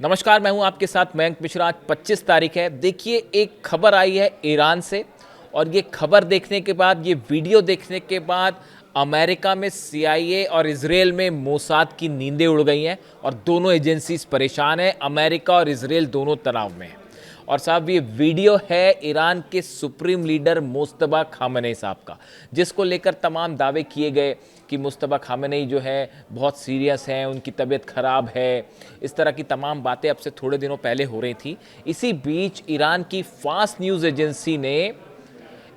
नमस्कार, मैं हूं आपके साथ मयंक मिश्रा। आज 25 तारीख है। देखिए, एक खबर आई है ईरान से और ये खबर देखने के बाद, ये वीडियो देखने के बाद अमेरिका में सीआईए और इजराइल में मोसाद की नींदें उड़ गई हैं और दोनों एजेंसीज परेशान हैं। अमेरिका और इजराइल दोनों तनाव में हैं। और साहब, ये वीडियो है ईरान के सुप्रीम लीडर मुस्तबा खामेनेई साहब का, जिसको लेकर तमाम दावे किए गए कि मुस्तबा खामेनेई जो है बहुत सीरियस हैं, उनकी तबीयत ख़राब है। इस तरह की तमाम बातें अब से थोड़े दिनों पहले हो रही थी। इसी बीच ईरान की फास्ट न्यूज़ एजेंसी ने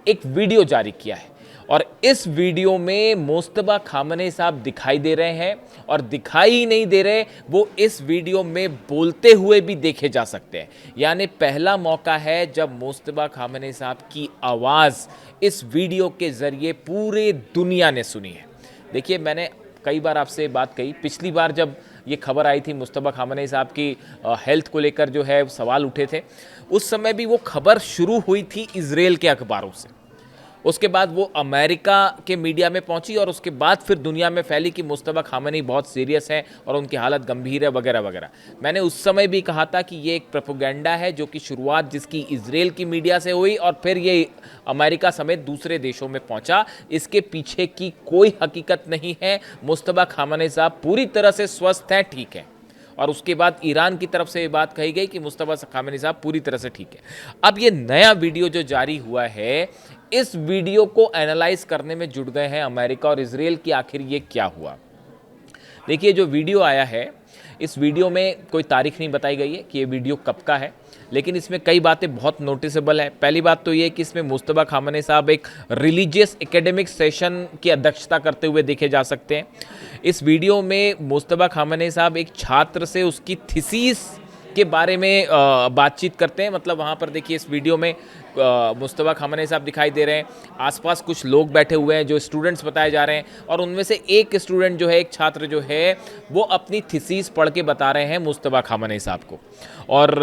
एक वीडियो जारी किया है और इस वीडियो में मुस्तबा खामेनेई साहब दिखाई दे रहे हैं और दिखाई ही नहीं दे रहे, वो इस वीडियो में बोलते हुए भी देखे जा सकते हैं। यानी पहला मौका है जब मुस्तबा खामेनेई साहब की आवाज़ इस वीडियो के ज़रिए पूरे दुनिया ने सुनी है। देखिए, मैंने कई बार आपसे बात कही, पिछली बार जब ये खबर आई थी मुस्तबा खामेनेई साहब की हेल्थ को लेकर जो है सवाल उठे थे, उस समय भी वो खबर शुरू हुई थी इजराइल के अखबारों से। उसके बाद वो अमेरिका के मीडिया में पहुंची और उसके बाद फिर दुनिया में फैली कि मुस्तबा खामेनेई बहुत सीरियस हैं और उनकी हालत गंभीर है वगैरह वगैरह। मैंने उस समय भी कहा था कि ये एक प्रोपेगेंडा है, जो कि शुरुआत जिसकी इजराइल की मीडिया से हुई और फिर ये अमेरिका समेत दूसरे देशों में पहुंचा। इसके पीछे की कोई हकीकत नहीं है। मुस्तबा खामेनेई साहब पूरी तरह से स्वस्थ हैं, ठीक है। और उसके बाद ईरान की तरफ से ये बात कही गई कि मुस्तबा खामेनेई साहब पूरी तरह से ठीक है। अब ये नया वीडियो जो जारी हुआ है, इस वीडियो को एनालाइज करने में जुट गए हैं अमेरिका और इजराइल की आखिर ये क्या हुआ। देखिए, जो वीडियो आया है, इस वीडियो में कोई तारीख नहीं बताई गई है कि ये वीडियो कब का है, लेकिन इसमें कई बातें बहुत नोटिसेबल है। पहली बात तो ये कि इसमें मुस्तबा खामेनेई साहब एक रिलीजियस एकेडमिक सेशन की अध्यक्षता करते हुए देखे जा सकते हैं। इस वीडियो में मुस्तबा खामेनेई साहब एक छात्र से उसकी थीसिस के बारे में बातचीत करते हैं। मतलब वहाँ पर देखिए, इस वीडियो में मुस्तबा खामेनेई साहब दिखाई दे रहे हैं, आसपास कुछ लोग बैठे हुए हैं जो स्टूडेंट्स बताए जा रहे हैं, और उनमें से एक स्टूडेंट जो है, एक छात्र जो है, वो अपनी थीसिस पढ़ के बता रहे हैं मुस्तबा खामेनेई साहब को। और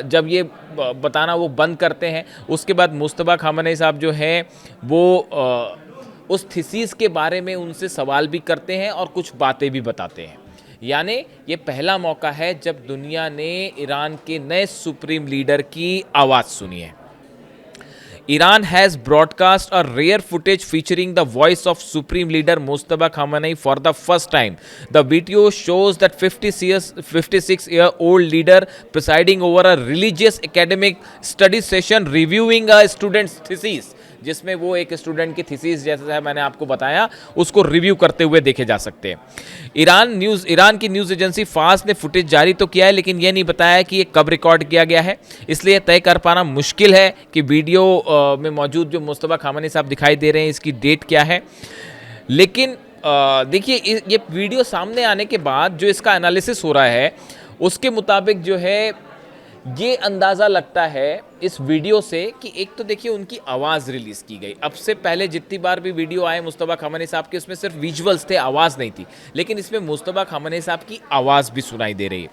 जब ये बताना वो बंद करते हैं, उसके बाद मुस्तबा खामेनेई साहब जो है वो उस थीसिस के बारे में उनसे सवाल भी करते हैं और कुछ बातें भी बताते हैं। यानी ये पहला मौका है जब दुनिया ने ईरान के नए सुप्रीम लीडर की आवाज़ सुनी है। Iran has broadcast a rare footage featuring the voice of Supreme Leader Mustafa Khamenei for the first time. The video shows that 56-year-old leader presiding over a religious academic study session reviewing a student's thesis, जिसमें वो एक student की thesis, जैसा मैंने आपको बताया, उसको review करते हुए देखे जा सकते हैं। ईरान की न्यूज़ एजेंसी फास ने फुटेज जारी तो किया है, लेकिन ये नहीं बताया कि ये कब रिकॉर्ड किया गया है, इसलिए तय कर पाना मुश्किल है कि वीडियो में मौजूद जो मुस्तबा खामेनेई साहब दिखाई दे रहे हैं, इसकी डेट क्या है। लेकिन देखिए, ये वीडियो सामने आने के बाद जो इसका एनालिसिस हो रहा है, उसके मुताबिक जो है, ये अंदाज़ा लगता है इस वीडियो से कि एक तो देखिए उनकी आवाज़ रिलीज़ की गई। अब से पहले जितनी बार भी वीडियो आए मुस्तबा खामेनेई साहब के, उसमें सिर्फ विजुअल्स थे, आवाज़ नहीं थी, लेकिन इसमें मुस्तबा खामेनेई साहब की आवाज़ भी सुनाई दे रही है।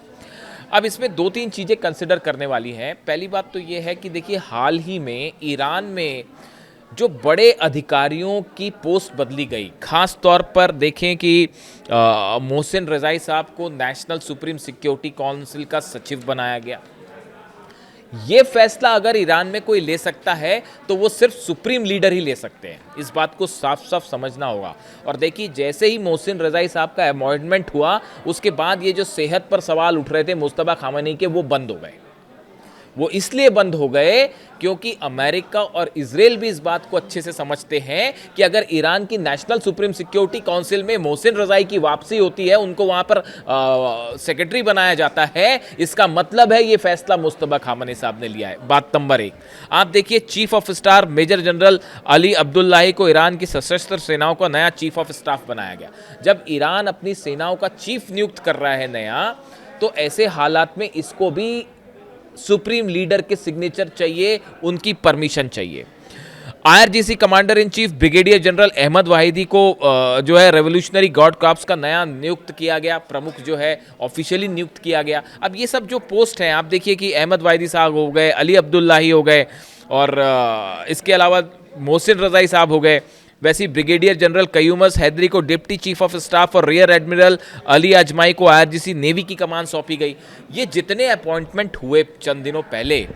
अब इसमें दो तीन चीज़ें कंसिडर करने वाली हैं। पहली बात तो ये है कि देखिए, हाल ही में ईरान में जो बड़े अधिकारियों की पोस्ट बदली गई, ख़ास तौर पर देखें कि मोहसिन रज़ाई साहब को नेशनल सुप्रीम सिक्योरिटी काउंसिल का सचिव बनाया गया। ये फैसला अगर ईरान में कोई ले सकता है तो वो सिर्फ सुप्रीम लीडर ही ले सकते हैं। इस बात को साफ साफ समझना होगा। और देखिए, जैसे ही मोहसिन रज़ाई साहब का अपॉइंटमेंट हुआ, उसके बाद ये जो सेहत पर सवाल उठ रहे थे मुस्तबा खामेनेई के, वो बंद हो गए। वो इसलिए बंद हो गए क्योंकि अमेरिका और इजराइल भी इस बात को अच्छे से समझते हैं कि अगर ईरान की नेशनल सुप्रीम सिक्योरिटी काउंसिल में मोहसिन रज़ाई की वापसी होती है, उनको वहां पर सेक्रेटरी बनाया जाता है, इसका मतलब है ये फैसला मुस्तबा खामेनेई साहब ने लिया है। बात नंबर एक, आप देखिए, chief of staff major general Ali Abdollahi को ईरान की सशस्त्र सेनाओं का नया चीफ ऑफ स्टाफ बनाया गया। जब ईरान अपनी सेनाओं का चीफ नियुक्त कर रहा है नया, तो ऐसे हालात में इसको भी सुप्रीम लीडर के सिग्नेचर चाहिए, उनकी परमिशन चाहिए। IRGC commander in chief brigadier general Ahmad Vahidi को जो है रेवोल्यूशनरी गार्ड कॉर्प्स का नया नियुक्त किया गया, प्रमुख जो है ऑफिशियली नियुक्त किया गया। अब ये सब जो पोस्ट हैं, आप देखिए कि अहमद वाहिदी साहब हो गए, अली अब्दुल्लाही हो गए, और इसके अलावा मोहसिन रज़ाई साहब हो गए, वैसे ही ब्रिगेडियर जनरल कयूमस हैदरी को डिप्टी चीफ ऑफ स्टाफ और रियर एडमिरल अली अजमाई को आईआरजीसी नेवी की कमान सौंपी गई। ये जितने अपॉइंटमेंट हुए चंद दिनों पहले,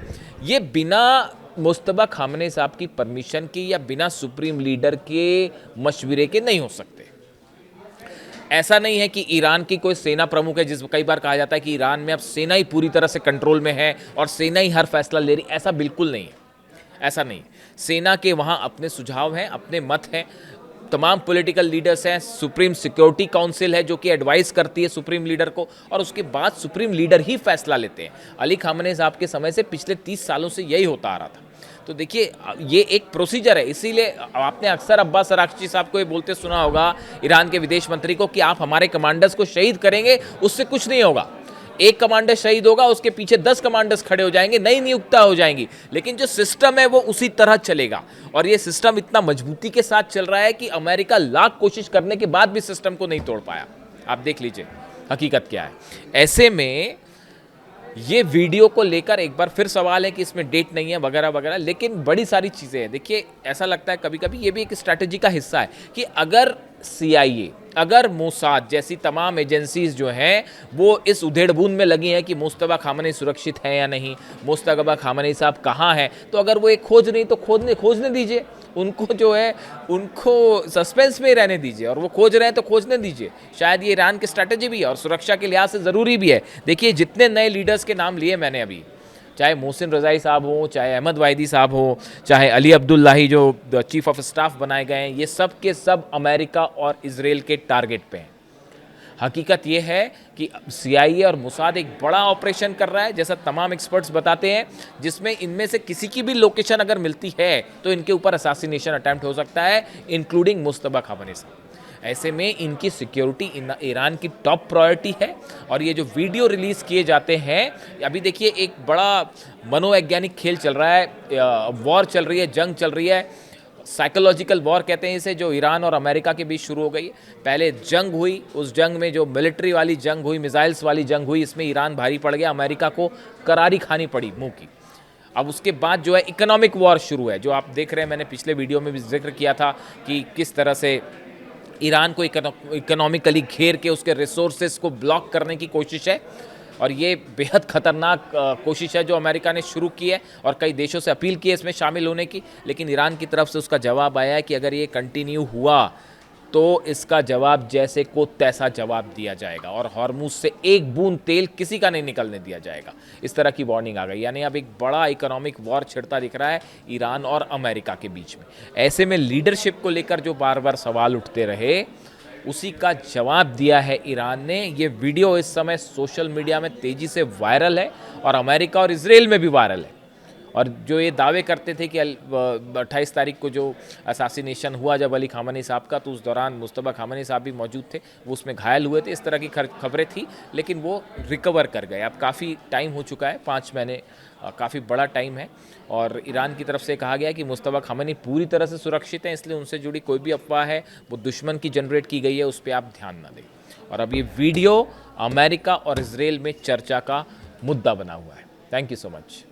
ये बिना मुस्तबा खामने साहब की परमिशन की या बिना सुप्रीम लीडर के मशवरे के नहीं हो सकते। ऐसा नहीं है कि ईरान की कोई सेना प्रमुख है, जिस कई बार कहा जाता है कि ईरान में अब सेना ही पूरी तरह से कंट्रोल में है और सेना ही हर फैसला ले रही, ऐसा बिल्कुल नहीं है। ऐसा नहीं, सेना के वहाँ अपने सुझाव हैं, अपने मत हैं, तमाम पॉलिटिकल लीडर्स हैं, सुप्रीम सिक्योरिटी काउंसिल है जो कि एडवाइस करती है सुप्रीम लीडर को, और उसके बाद सुप्रीम लीडर ही फैसला लेते हैं। अली खामने साहब के समय से पिछले 30 सालों से यही होता आ रहा था। तो देखिए, ये एक प्रोसीजर है, इसीलिए आपने अक्सर अब्बास अराक्ची साहब को ये बोलते सुना होगा, ईरान के विदेश मंत्री को, कि आप हमारे कमांडर्स को शहीद करेंगे, उससे कुछ नहीं होगा। एक कमांडर शहीद होगा, उसके पीछे 10 कमांडर्स खड़े हो जाएंगे, नई नियुक्ता हो जाएंगी, लेकिन जो सिस्टम है वो उसी तरह चलेगा। और ये सिस्टम इतना मजबूती के साथ चल रहा है कि अमेरिका लाख कोशिश करने के बाद भी सिस्टम को नहीं तोड़ पाया। आप देख लीजिए हकीकत क्या है। ऐसे में ये वीडियो को लेकर एक बार फिर सवाल है कि इसमें डेट नहीं है वगैरह वगैरह, लेकिन बड़ी सारी चीज़ें हैं। देखिए, ऐसा लगता है कभी कभी ये भी एक स्ट्रैटेजी का हिस्सा है कि अगर CIA, अगर मोसाद जैसी तमाम एजेंसीज जो हैं वो इस उधेड़बुन में लगी हैं कि मुस्तबा खामनेई सुरक्षित है या नहीं, मुस्तबा खामनेई साहब कहाँ हैं, तो अगर वो एक खोज नहीं तो खोजने दीजिए उनको, जो है उनको सस्पेंस में ही रहने दीजिए, और वो खोज रहे हैं तो खोजने दीजिए। शायद ये ईरान की स्ट्रैटेजी भी है और सुरक्षा के लिहाज से ज़रूरी भी है। देखिए, जितने नए लीडर्स के नाम लिए मैंने अभी, चाहे मोहसिन रज़ाई साहब हो, चाहे अहमद वाहिदी साहब हो, चाहे अली अब्दुल्लाही जो चीफ ऑफ स्टाफ बनाए गए हैं, ये सब के सब अमेरिका और इजराइल के टारगेट पे हैं। हकीकत ये है कि CIA और मोसाद एक बड़ा ऑपरेशन कर रहा है, जैसा तमाम एक्सपर्ट्स बताते हैं, जिसमें इनमें से किसी की भी लोकेशन अगर मिलती है तो इनके ऊपर असैसिनेशन अटेम्प्ट हो सकता है, इंक्लूडिंग मुस्तबा खामनेई साहब। ऐसे में इनकी सिक्योरिटी ईरान की टॉप प्रायोरिटी है। और ये जो वीडियो रिलीज़ किए जाते हैं, अभी देखिए एक बड़ा मनोवैज्ञानिक खेल चल रहा है, वॉर चल रही है, जंग चल रही है, साइकोलॉजिकल वॉर कहते हैं इसे, जो ईरान और अमेरिका के बीच शुरू हो गई है। पहले जंग हुई, उस जंग में जो मिलिट्री वाली जंग हुई, मिसाइल्स वाली जंग हुई, इसमें ईरान भारी पड़ गया, अमेरिका को करारी खानी पड़ी मुंह की। अब उसके बाद जो है इकोनॉमिक वॉर शुरू है, जो आप देख रहे हैं, मैंने पिछले वीडियो में भी जिक्र किया था कि किस तरह से ईरान को इकोनॉमिकली घेर के उसके रिसोर्सेज को ब्लॉक करने की कोशिश है। और ये बेहद ख़तरनाक कोशिश है जो अमेरिका ने शुरू की है, और कई देशों से अपील की है इसमें शामिल होने की, लेकिन ईरान की तरफ से उसका जवाब आया है कि अगर ये कंटिन्यू हुआ तो इसका जवाब जैसे को तैसा जवाब दिया जाएगा, और हॉर्मुज से एक बूंद तेल किसी का नहीं निकलने दिया जाएगा। इस तरह की वार्निंग आ गई। यानी अब एक बड़ा इकोनॉमिक वॉर छिड़ता दिख रहा है ईरान और अमेरिका के बीच में। ऐसे में लीडरशिप को लेकर जो बार बार सवाल उठते रहे, उसी का जवाब दिया है ईरान ने। ये वीडियो इस समय सोशल मीडिया में तेज़ी से वायरल है, और अमेरिका और इजराइल में भी वायरल है। और जो ये दावे करते थे कि 28 तारीख को जो असैसिनेशन हुआ जब अली खामनेई साहब का, तो उस दौरान मुस्तबा खामनेई साहब भी मौजूद थे, वो उसमें घायल हुए थे, इस तरह की खबरें थी, लेकिन वो रिकवर कर गए। अब काफ़ी टाइम हो चुका है, 5 महीने काफ़ी बड़ा टाइम है, और ईरान की तरफ से कहा गया कि मुस्तबा खामनेई पूरी तरह से सुरक्षित हैं, इसलिए उनसे जुड़ी कोई भी अफवाह है वो दुश्मन की जनरेट की गई है, उस पर आप ध्यान ना दें। और अब ये वीडियो अमेरिका और इजराइल में चर्चा का मुद्दा बना हुआ है। Thank you so much.